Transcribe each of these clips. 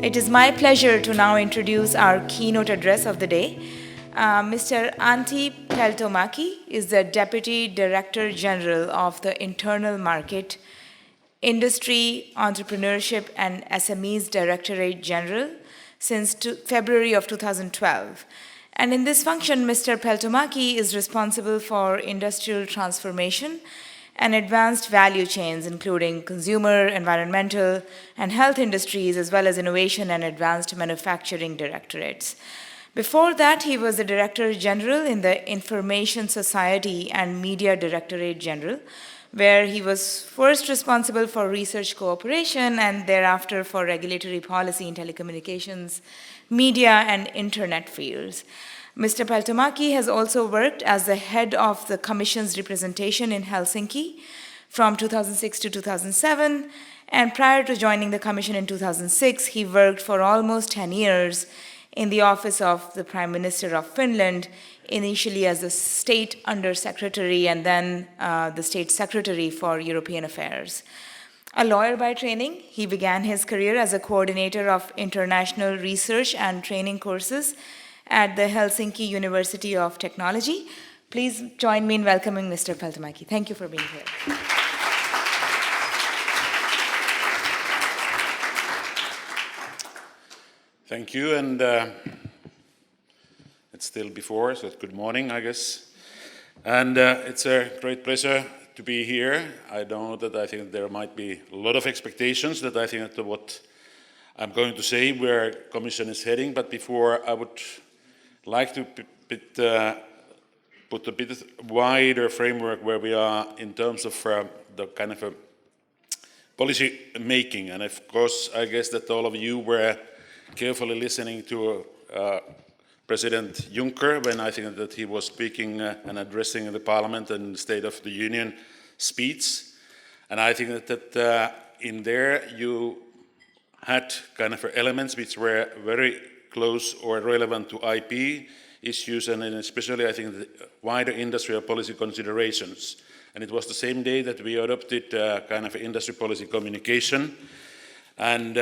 It is my pleasure to now introduce our keynote address of the day. Mr. Antti Peltomäki is the Deputy Director General of the Internal Market, Industry, Entrepreneurship and SMEs Directorate General since February of 2012. And in this function, Mr. Peltomäki is responsible for industrial transformation and advanced value chains, including consumer, environmental, and health industries, as well as innovation and advanced manufacturing directorates. Before that, he was the Director General in the Information Society and Media Directorate General, where he was first responsible for research cooperation and thereafter for regulatory policy in telecommunications, media, and internet fields. Mr. Peltomäki has also worked as the head of the Commission's representation in Helsinki from 2006 to 2007, and prior to joining the Commission in 2006, he worked for almost 10 years in the office of the Prime Minister of Finland, initially as the State Undersecretary and then the State Secretary for European Affairs. A lawyer by training, he began his career as a coordinator of international research and training courses at the Helsinki University of Technology. Please join me in welcoming Mr. Peltomäki. Thank you for being here. Thank you, and it's still before, so it's good morning, I guess. And it's a great pleasure to be here. I know that I think there might be a lot of expectations that I think that what I'm going to say where Commission is heading, but before I would like to put a bit wider framework where we are in terms of the kind of policy making. And of course, I guess that all of you were carefully listening to President Juncker when I think that he was speaking and addressing the Parliament and State of the Union speech. And I think that in there you had kind of elements which were very close or relevant to IP issues and especially I think the wider industrial policy considerations. And it was the same day that we adopted kind of industry policy communication and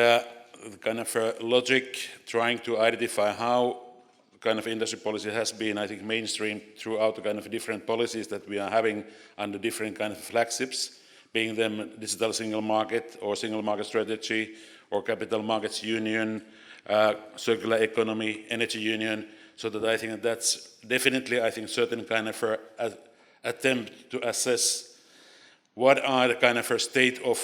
kind of logic trying to identify how kind of industry policy has been, I think, mainstream throughout the kind of different policies that we are having under different kind of flagships, being them digital single market or single market strategy or capital markets union, circular economy, energy union, so that I think that's definitely, I think, certain kind of attempt to assess what are the kind of state of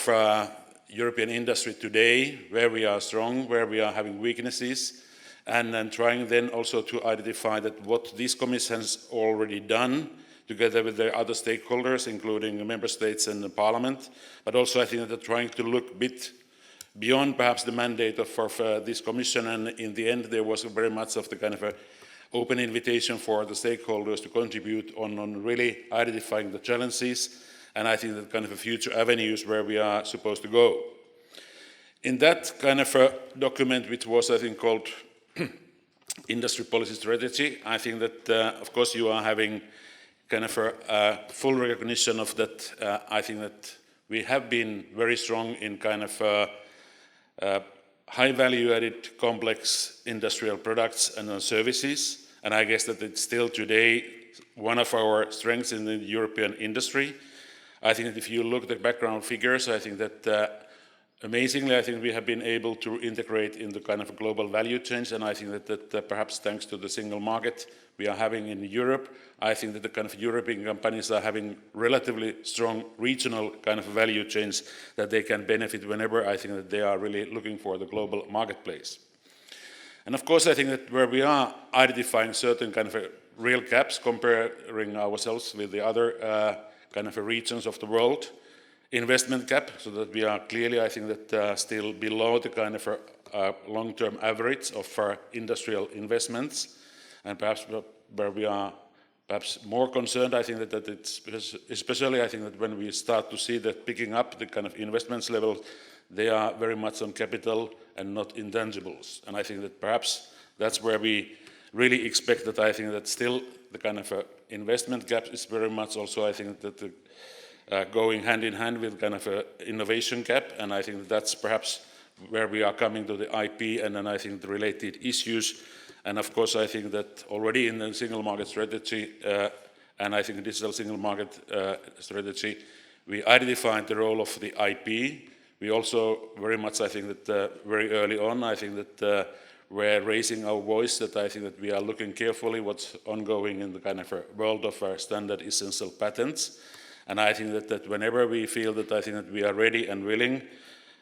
European industry today, where we are strong, where we are having weaknesses, and then trying then also to identify that what this Commission has already done together with the other stakeholders, including the Member States and the Parliament, but also I think that they're trying to look a bit beyond perhaps the mandate of this Commission, and in the end there was very much of the kind of open invitation for the stakeholders to contribute on really identifying the challenges and I think that kind of future avenues where we are supposed to go. In that kind of a document, which was I think called Industry Policy Strategy, I think that of course you are having kind of a full recognition of that. I think that we have been very strong in kind of high value added complex industrial products and services, and I guess that it's still today one of our strengths in the European industry. I think that if you look at the background figures, I think that amazingly, I think we have been able to integrate in the kind of a global value chains, and I think that perhaps thanks to the single market we are having in Europe, I think that the kind of European companies are having relatively strong regional kind of value chains that they can benefit whenever I think that they are really looking for the global marketplace. And of course, I think that where we are identifying certain kind of real gaps, comparing ourselves with the other kind of regions of the world, investment gap, so that we are clearly, I think that still below the kind of long-term average of industrial investments, and perhaps where we are perhaps more concerned, I think that it's especially I think that when we start to see that picking up the kind of investments level, they are very much on capital and not intangibles, and I think that perhaps that's where we really expect that I think that still the kind of investment gap is very much also I think that going hand in hand with kind of an innovation gap, and I think that's perhaps where we are coming to the IP and then I think the related issues. And of course, I think that already in the single market strategy and I think digital single market strategy, we identified the role of the IP. We also very much, I think that very early on, I think that we're raising our voice, that I think that we are looking carefully what's ongoing in the kind of world of standard essential patents. And I think that whenever we feel that I think that we are ready and willing,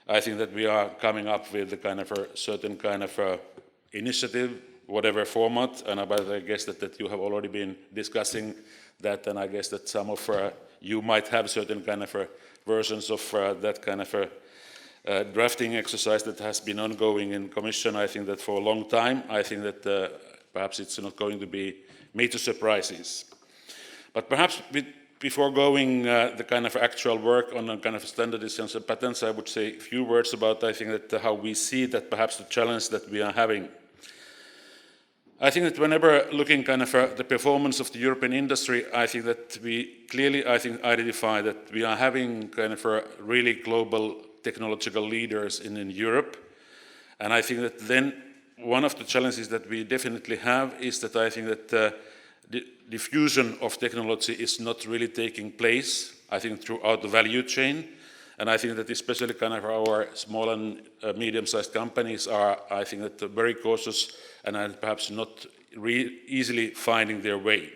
I think that we are coming up with the kind of a certain kind of initiative, whatever format, and I guess that you have already been discussing that, and I guess that some of you might have certain kind of versions of that kind of drafting exercise that has been ongoing in Commission, I think that for a long time. I think that perhaps it's not going to be major surprises. But perhaps before going the kind of actual work on a kind of standard essential patents, I would say a few words about, I think that how we see that perhaps the challenge that we are having. I think that whenever looking kind of the performance of the European industry, I think that we clearly, I think, identify that we are having kind of a really global technological leaders in Europe. And I think that then one of the challenges that we definitely have is that I think that the diffusion of technology is not really taking place, I think, throughout the value chain. And I think that especially kind of our small and medium-sized companies are, I think, that very cautious and are perhaps not easily finding their way.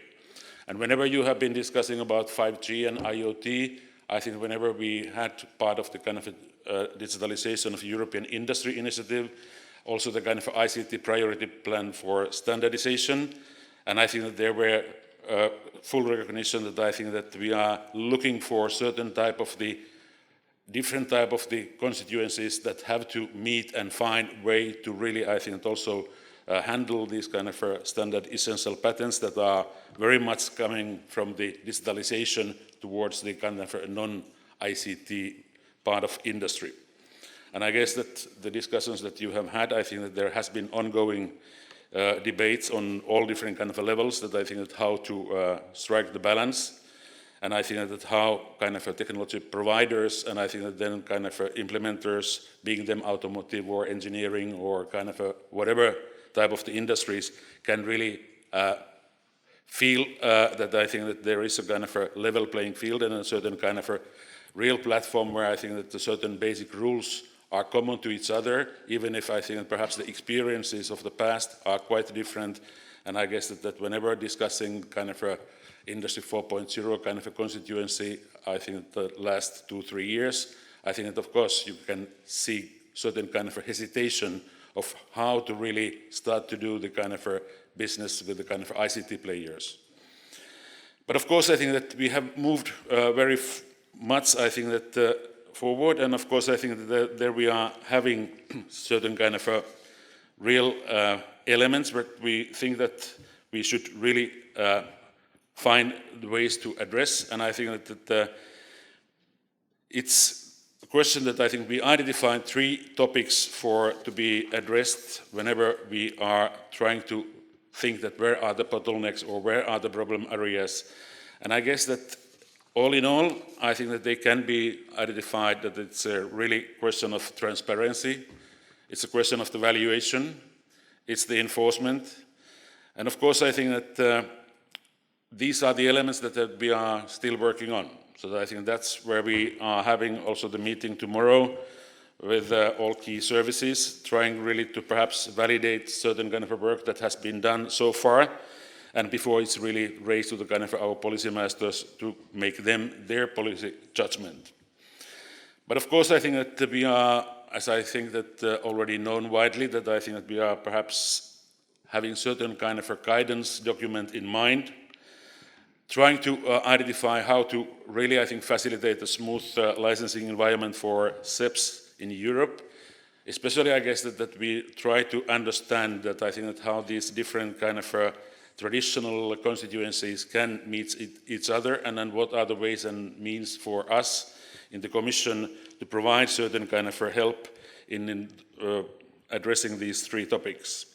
And whenever you have been discussing about 5G and IoT, I think whenever we had part of the kind of digitalization of European industry initiative, also the kind of ICT priority plan for standardization, and I think that there were full recognition that I think that we are looking for certain type of the different type of the constituencies that have to meet and find way to really, I think, also handle these kind of standard essential patents that are very much coming from the digitalization towards the kind of non-ICT part of industry. And I guess that the discussions that you have had, I think that there has been ongoing debates on all different kind of levels, that I think that how to strike the balance. And I think that how kind of technology providers and I think that then kind of implementers, being them automotive or engineering or kind of whatever type of the industries, can really feel that I think that there is a kind of a level playing field and a certain kind of a real platform where I think that the certain basic rules are common to each other, even if I think that perhaps the experiences of the past are quite different. And I guess that whenever discussing kind of a Industry 4.0 kind of a constituency, I think the last 2-3 years, I think that of course you can see certain kind of a hesitation of how to really start to do the kind of a business with the kind of ICT players. But of course I think that we have moved very much, I think that forward, and of course I think that there we are having certain kind of real elements where we think that we should really find the ways to address, and I think that it's a question that I think we identified 3 topics to be addressed whenever we are trying to think that where are the bottlenecks or where are the problem areas. And I guess that all in all, I think that they can be identified that it's a really question of transparency, it's a question of the valuation, it's the enforcement, and of course I think that these are the elements that we are still working on. So I think that's where we are having also the meeting tomorrow with all key services, trying really to perhaps validate certain kind of work that has been done so far, and before it's really raised to the kind of our policy masters to make them their policy judgment. But of course I think that we are, as I think that already known widely, that I think that we are perhaps having certain kind of a guidance document in mind, trying to identify how to really, I think, facilitate a smooth licensing environment for SEPs in Europe. Especially, I guess, that we try to understand that I think that how these different kind of traditional constituencies can meet each other, and then what are the ways and means for us in the Commission to provide certain kind of help in addressing these 3 topics.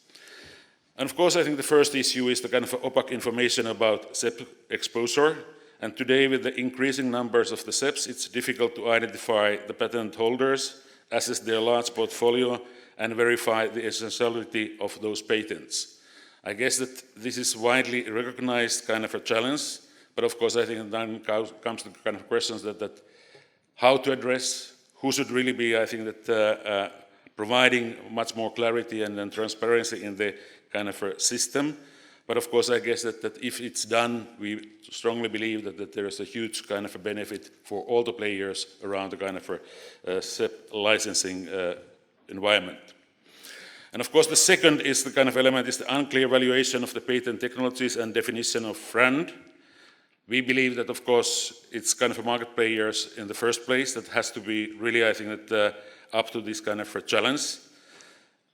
And of course, I think the first issue is the kind of opaque information about SEP exposure. And today, with the increasing numbers of the SEPs, it's difficult to identify the patent holders assess their large portfolio, and verify the essentiality of those patents. I guess that this is widely recognized kind of a challenge, but of course I think then comes to kind of questions that how to address, who should really be, I think that providing much more clarity and then transparency in the kind of a system. But of course I guess that if it's done, we strongly believe that there is a huge kind of a benefit for all the players around the kind of a SEP licensing environment. And of course the second is the kind of element is the unclear valuation of the patent technologies and definition of friend. We believe that of course it's kind of a market players in the first place that has to be really, I think that up to this kind of a challenge.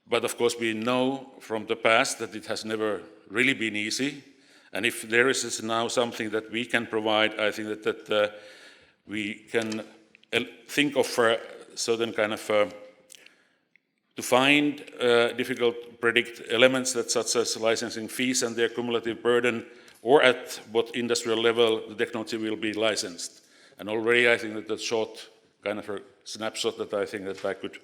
But of course we know from the past that it has never really been easy. And if there is now something that we can provide, I think that we can think of certain kind of to find difficult to predict elements that such as licensing fees and their cumulative burden, or at what industrial level the technology will be licensed. And already I think that short kind of a snapshot that I think that I could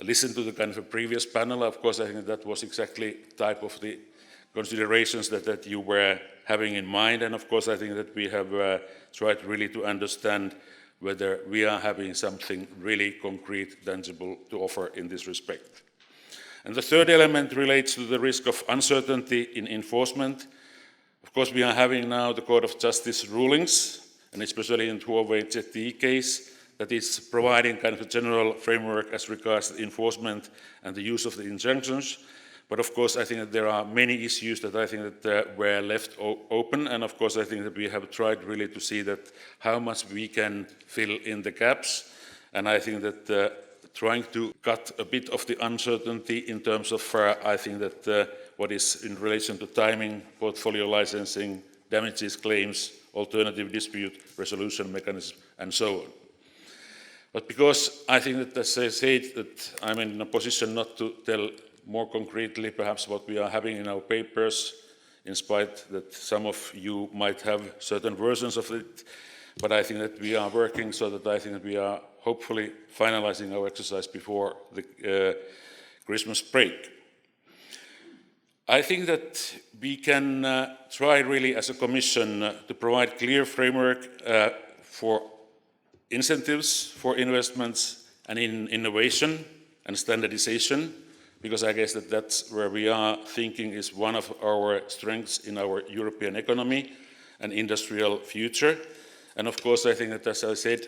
listen to the kind of a previous panel. Of course, I think that was exactly type of the considerations that you were having in mind. And of course, I think that we have tried really to understand whether we are having something really concrete, tangible to offer in this respect. And the third element relates to the risk of uncertainty in enforcement. Of course, we are having now the Court of Justice rulings, and especially in the Huawei ZTE case, that is providing kind of a general framework as regards the enforcement and the use of the injunctions. But of course, I think that there are many issues that I think that were left open. And of course, I think that we have tried really to see that how much we can fill in the gaps. And I think that trying to cut a bit of the uncertainty in terms of, I think that what is in relation to timing, portfolio licensing, damages claims, alternative dispute resolution mechanism, and so on. But because I think that, as I said, that I'm in a position not to tell more concretely perhaps what we are having in our papers, in spite that some of you might have certain versions of it, but I think that we are working so that I think that we are hopefully finalizing our exercise before the Christmas break. I think that we can try really as a Commission to provide clear framework for incentives for investments and in innovation and standardization, because I guess that that's where we are thinking is one of our strengths in our European economy and industrial future. And of course, I think that, as I said,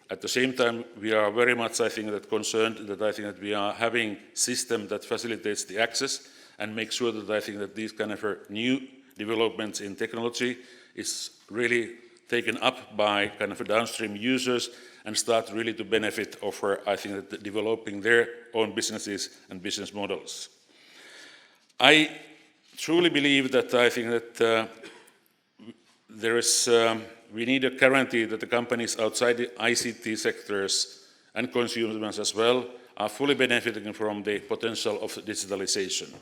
at the same time, we are very much, I think, that concerned that I think that we are having a system that facilitates the access and make sure that I think that these kind of new developments in technology is really taken up by kind of downstream users and start really to benefit of, I think, that developing their own businesses and business models. I truly believe that I think that there is, we need a guarantee that the companies outside the ICT sectors and consumers as well are fully benefiting from the potential of digitalization.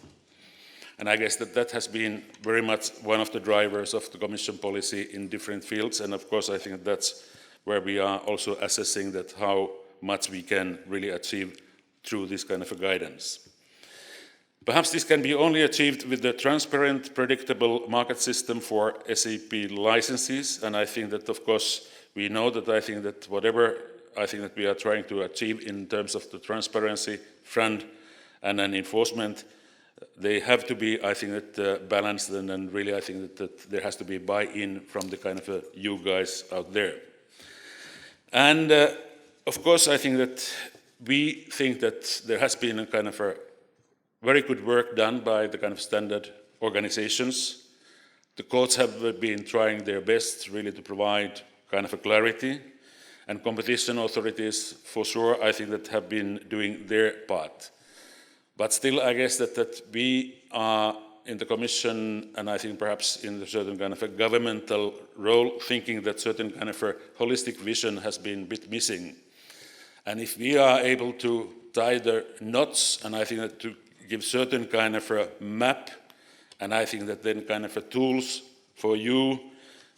And I guess that that has been very much one of the drivers of the Commission policy in different fields. And of course, I think that's where we are also assessing that how much we can really achieve through this kind of a guidance. Perhaps this can be only achieved with a transparent, predictable market system for SAP licenses. And I think that, of course, we know that I think that whatever I think that we are trying to achieve in terms of the transparency front and then enforcement, they have to be, I think, that balanced, and really I think that there has to be buy-in from the kind of you guys out there. And of course, I think that we think that there has been a kind of a very good work done by the kind of standard organizations. The courts have been trying their best really to provide kind of a clarity, and competition authorities, for sure, I think that have been doing their part. But still, I guess that we are in the Commission, and I think perhaps in a certain kind of a governmental role, thinking that certain kind of a holistic vision has been a bit missing. And if we are able to tie the knots, and I think that to give certain kind of a map, and I think that then kind of a tools for you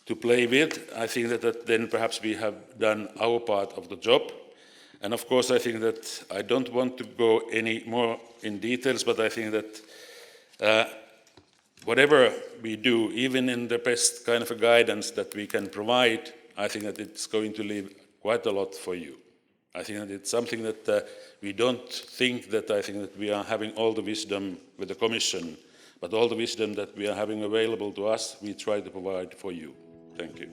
to play with, I think that then perhaps we have done our part of the job. And of course, I think that I don't want to go any more in details, but I think that whatever we do, even in the best kind of a guidance that we can provide, I think that it's going to leave quite a lot for you. I think that it's something that we don't think that I think that we are having all the wisdom with the Commission, but all the wisdom that we are having available to us, we try to provide for you. Thank you.